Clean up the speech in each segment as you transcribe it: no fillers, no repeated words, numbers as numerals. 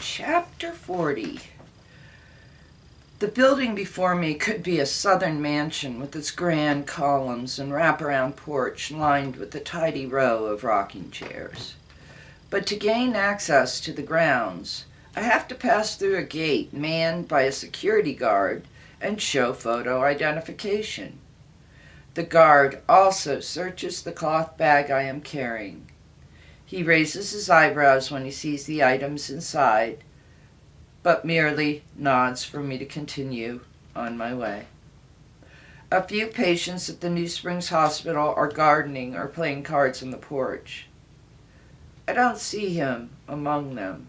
Chapter 40. The building before me could be a southern mansion with its grand columns and wraparound porch lined with a tidy row of rocking chairs. But to gain access to the grounds, I have to pass through a gate manned by a security guard and show photo identification. The guard also searches the cloth bag I am carrying. He raises his eyebrows when he sees the items inside, but merely nods for me to continue on my way. A few patients at the New Springs Hospital are gardening or playing cards on the porch. I don't see him among them.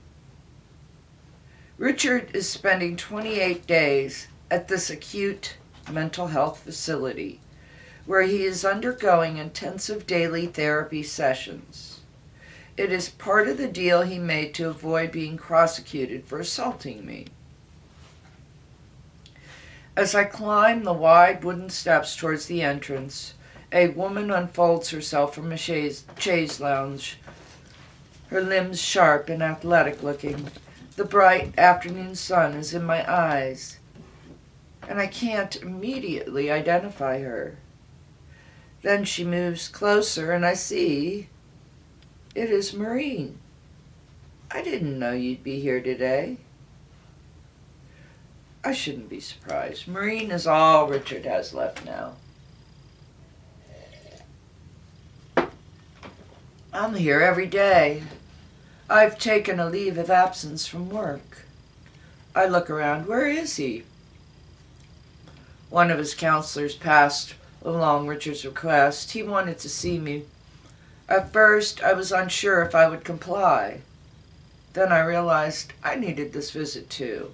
Richard is spending 28 days at this acute mental health facility, where he is undergoing intensive daily therapy sessions. It is part of the deal he made to avoid being prosecuted for assaulting me. As I climb the wide wooden steps towards the entrance, a woman unfolds herself from a chaise lounge, her limbs sharp and athletic looking. The bright afternoon sun is in my eyes, and I can't immediately identify her. Then she moves closer, and I see it is Maureen. I didn't know you'd be here today. I shouldn't be surprised. Maureen is all Richard has left now. I'm here every day. I've taken a leave of absence from work. I look around. Where is he? One of his counselors passed along Richard's request. He wanted to see me. At first, I was unsure if I would comply. Then I realized I needed this visit too.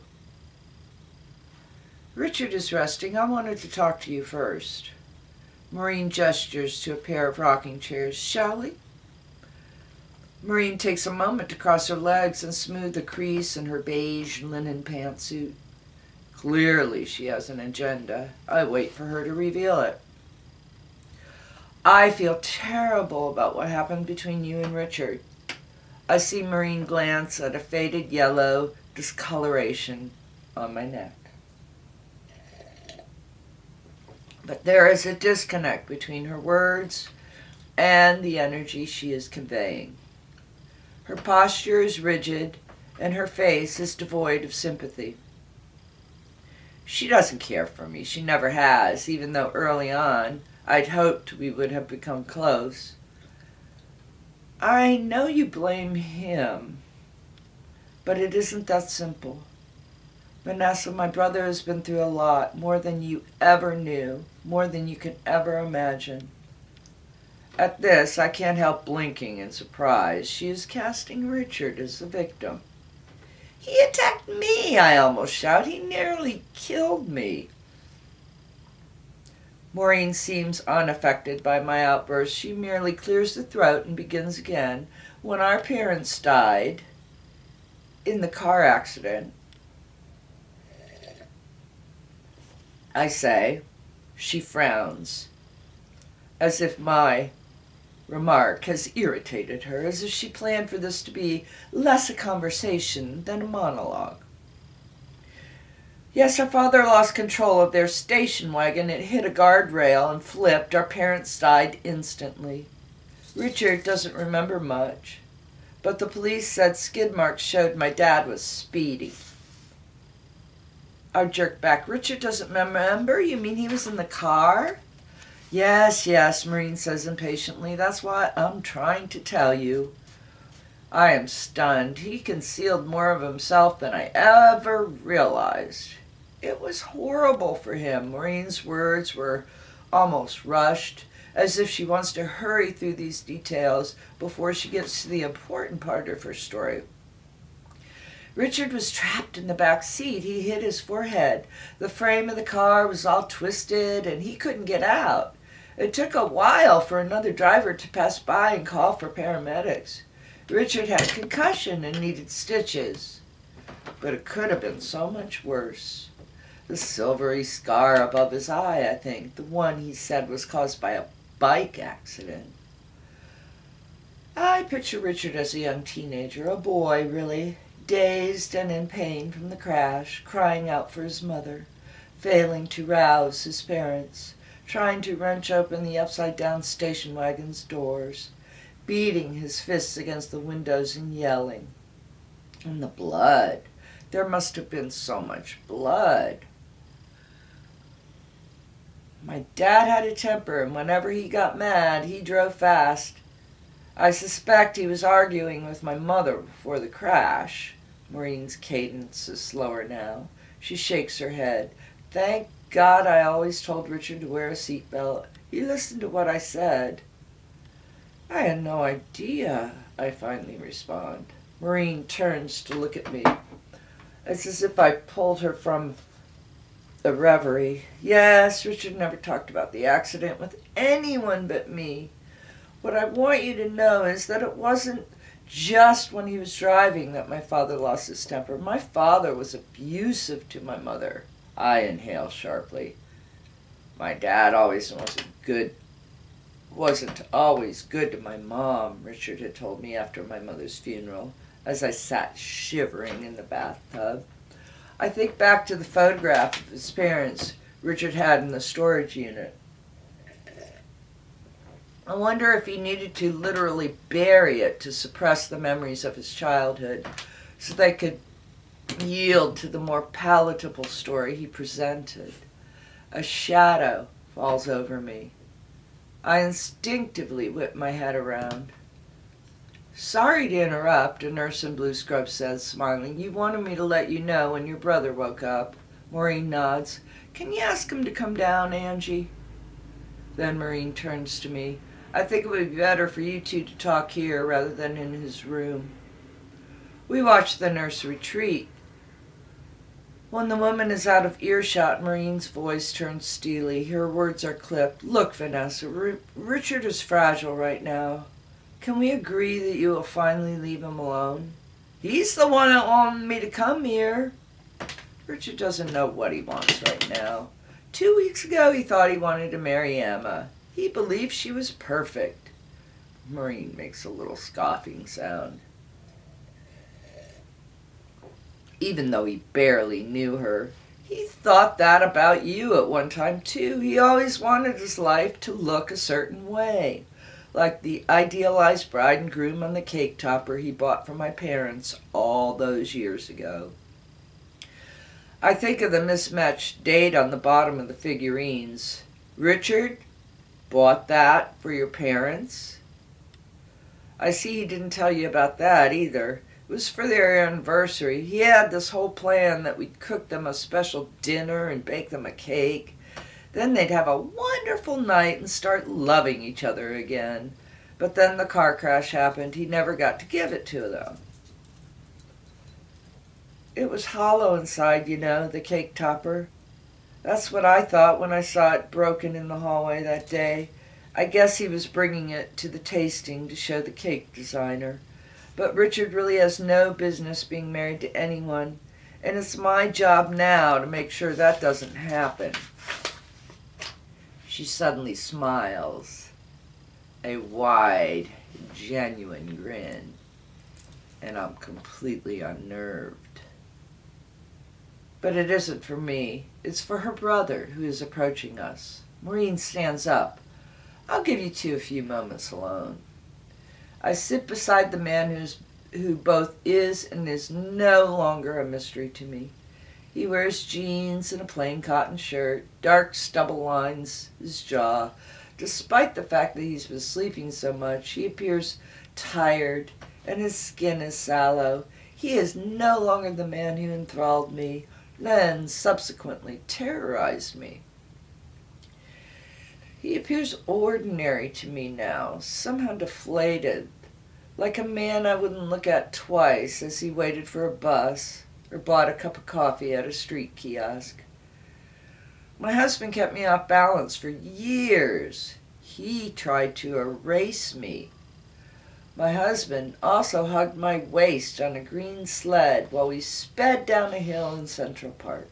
Richard is resting. I wanted to talk to you first. Maureen gestures to a pair of rocking chairs. Shall we? Maureen takes a moment to cross her legs and smooth the crease in her beige linen pantsuit. Clearly she has an agenda. I wait for her to reveal it. I feel terrible about what happened between you and Richard. I see Maureen glance at a faded yellow discoloration on my neck. But there is a disconnect between her words and the energy she is conveying. Her posture is rigid, and her face is devoid of sympathy. She doesn't care for me. She never has, even though early on I'd hoped we would have become close. I know you blame him, but it isn't that simple. Vanessa, my brother has been through a lot, more than you ever knew, more than you could ever imagine. At this, I can't help blinking in surprise. She is casting Richard as the victim. He attacked me, I almost shout. He nearly killed me. Maureen seems unaffected by my outburst. She merely clears the throat and begins again. When our parents died in the car accident, I say. She frowns, as if my remark has irritated her, as if she planned for this to be less a conversation than a monologue. Yes, our father lost control of their station wagon. It hit a guardrail and flipped. Our parents died instantly. Richard doesn't remember much, but the police said skid marks showed my dad was speeding. I jerked back. Richard doesn't remember? You mean he was in the car? Yes, Maureen says impatiently. That's why I'm trying to tell you. I am stunned. He concealed more of himself than I ever realized. It was horrible for him. Maureen's words were almost rushed, as if she wants to hurry through these details before she gets to the important part of her story. Richard was trapped in the back seat. He hit his forehead. The frame of the car was all twisted, and he couldn't get out. It took a while for another driver to pass by and call for paramedics. Richard had a concussion and needed stitches, but it could have been so much worse. The silvery scar above his eye, I think, the one he said was caused by a bike accident. I picture Richard as a young teenager, a boy, really, dazed and in pain from the crash, crying out for his mother, failing to rouse his parents, trying to wrench open the upside-down station wagon's doors, beating his fists against the windows and yelling. And the blood. There must have been so much blood. My dad had a temper, and whenever he got mad, he drove fast. I suspect he was arguing with my mother before the crash. Maureen's cadence is slower now. She shakes her head. Thank God I always told Richard to wear a seatbelt. He listened to what I said. I had no idea, I finally respond. Maureen turns to look at me. It's as if I pulled her from a reverie. Yes, Richard never talked about the accident with anyone but me. What I want you to know is that it wasn't just when he was driving that my father lost his temper. My father was abusive to my mother. I inhale sharply. My dad wasn't always good to my mom, Richard had told me after my mother's funeral, as I sat shivering in the bathtub. I think back to the photograph of his parents Richard had in the storage unit. I wonder if he needed to literally bury it to suppress the memories of his childhood so they could yield to the more palatable story he presented. A shadow falls over me. I instinctively whip my head around. Sorry to interrupt, a nurse in blue scrubs says, smiling. You wanted me to let you know when your brother woke up. Maureen nods. Can you ask him to come down, Angie? Then Maureen turns to me. I think it would be better for you two to talk here rather than in his room. We watch the nurse retreat. When the woman is out of earshot, Maureen's voice turns steely. Her words are clipped. Look, Vanessa, Richard is fragile right now. Can we agree that you will finally leave him alone? He's the one that wanted me to come here. Richard doesn't know what he wants right now. 2 weeks ago, he thought he wanted to marry Emma. He believed she was perfect. Maureen makes a little scoffing sound. Even though he barely knew her, he thought that about you at one time, too. He always wanted his life to look a certain way, like the idealized bride and groom on the cake topper he bought for my parents all those years ago. I think of the mismatched date on the bottom of the figurines. Richard bought that for your parents? I see he didn't tell you about that either. It was for their anniversary. He had this whole plan that we'd cook them a special dinner and bake them a cake. Then they'd have a wonderful night and start loving each other again. But then the car crash happened. He never got to give it to them. It was hollow inside, you know, the cake topper. That's what I thought when I saw it broken in the hallway that day. I guess he was bringing it to the tasting to show the cake designer. But Richard really has no business being married to anyone, and it's my job now to make sure that doesn't happen. She suddenly smiles, a wide, genuine grin, and I'm completely unnerved. But it isn't for me. It's for her brother, who is approaching us. Maureen stands up. I'll give you two a few moments alone. I sit beside the man who both is and is no longer a mystery to me. He wears jeans and a plain cotton shirt. Dark stubble lines his jaw. Despite the fact that he's been sleeping so much, he appears tired and his skin is sallow. He is no longer the man who enthralled me, then subsequently terrorized me. He appears ordinary to me now, somehow deflated, like a man I wouldn't look at twice as he waited for a bus or bought a cup of coffee at a street kiosk. My husband kept me off balance for years. He tried to erase me. My husband also hugged my waist on a green sled while we sped down a hill in Central Park.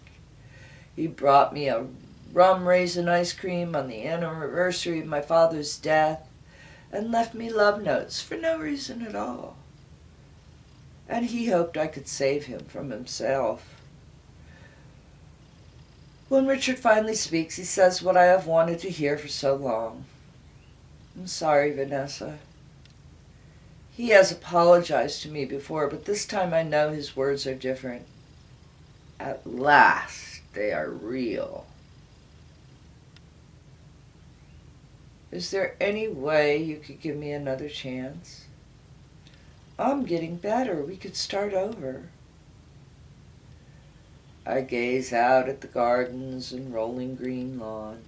He brought me a rum raisin ice cream on the anniversary of my father's death and left me love notes for no reason at all. and he hoped I could save him from himself. When Richard finally speaks, he says what I have wanted to hear for so long. I'm sorry, Vanessa. He has apologized to me before, but this time I know his words are different. At last, they are real. Is there any way you could give me another chance? I'm getting better. We could start over. I gaze out at the gardens and rolling green lawn.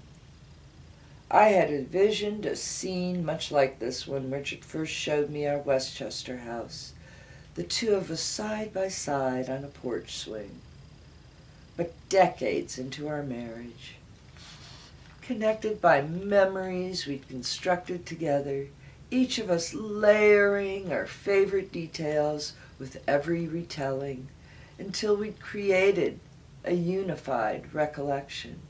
I had envisioned a scene much like this when Richard first showed me our Westchester house, the two of us side by side on a porch swing. But decades into our marriage, connected by memories we'd constructed together, each of us layering our favorite details with every retelling, until we'd created a unified recollection.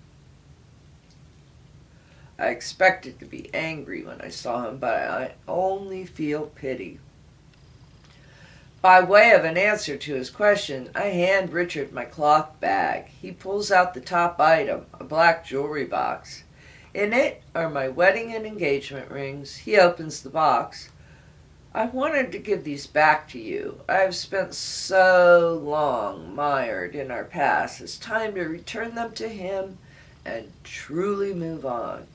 I expected to be angry when I saw him, but I only feel pity. By way of an answer to his question, I hand Richard my cloth bag. He pulls out the top item, a black jewelry box. In it are my wedding and engagement rings. He opens the box. I wanted to give these back to you. I have spent so long mired in our past. It's time to return them to him and truly move on.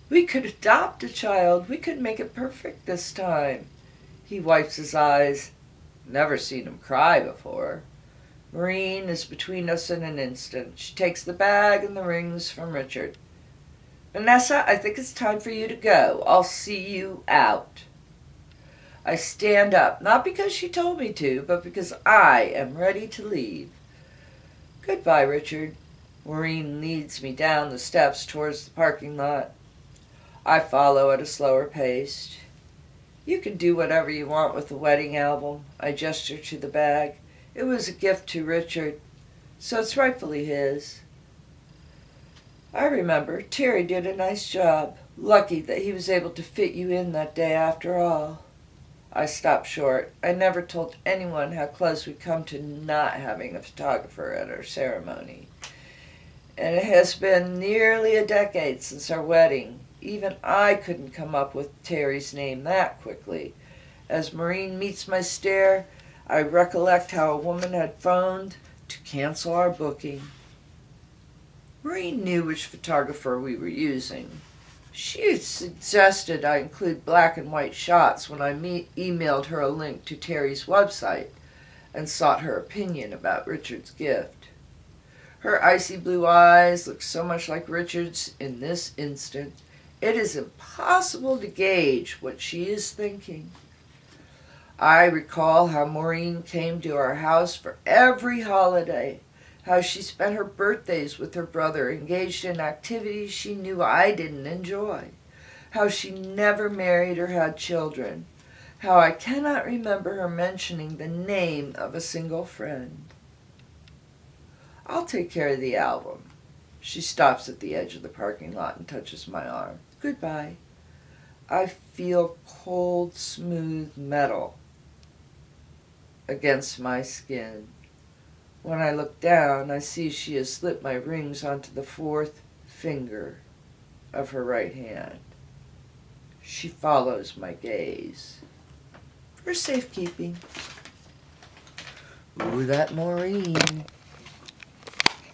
We could adopt a child. We could make it perfect this time. He wipes his eyes. Never seen him cry before. Maureen is between us in an instant. She takes the bag and the rings from Richard. Vanessa, I think it's time for you to go. I'll see you out. I stand up, not because she told me to, but because I am ready to leave. Goodbye, Richard. Maureen leads me down the steps towards the parking lot. I follow at a slower pace. You can do whatever you want with the wedding album. I gesture to the bag. It was a gift to Richard, so it's rightfully his. I remember Terry did a nice job. Lucky that he was able to fit you in that day after all. I stopped short. I never told anyone how close we'd come to not having a photographer at our ceremony. And it has been nearly a decade since our wedding. Even I couldn't come up with Terry's name that quickly. As Maureen meets my stare, I recollect how a woman had phoned to cancel our booking. Maureen knew which photographer we were using. She had suggested I include black and white shots when I emailed her a link to Terry's website and sought her opinion about Richard's gift. Her icy blue eyes look so much like Richard's in this instant. It is impossible to gauge what she is thinking. I recall how Maureen came to our house for every holiday, how she spent her birthdays with her brother, engaged in activities she knew I didn't enjoy, how she never married or had children, how I cannot remember her mentioning the name of a single friend. I'll take care of the album. She stops at the edge of the parking lot and touches my arm. Goodbye. I feel cold, smooth metal against my skin. When I look down, I see she has slipped my rings onto the fourth finger of her right hand. She follows my gaze. For safekeeping. Ooh, that Maureen.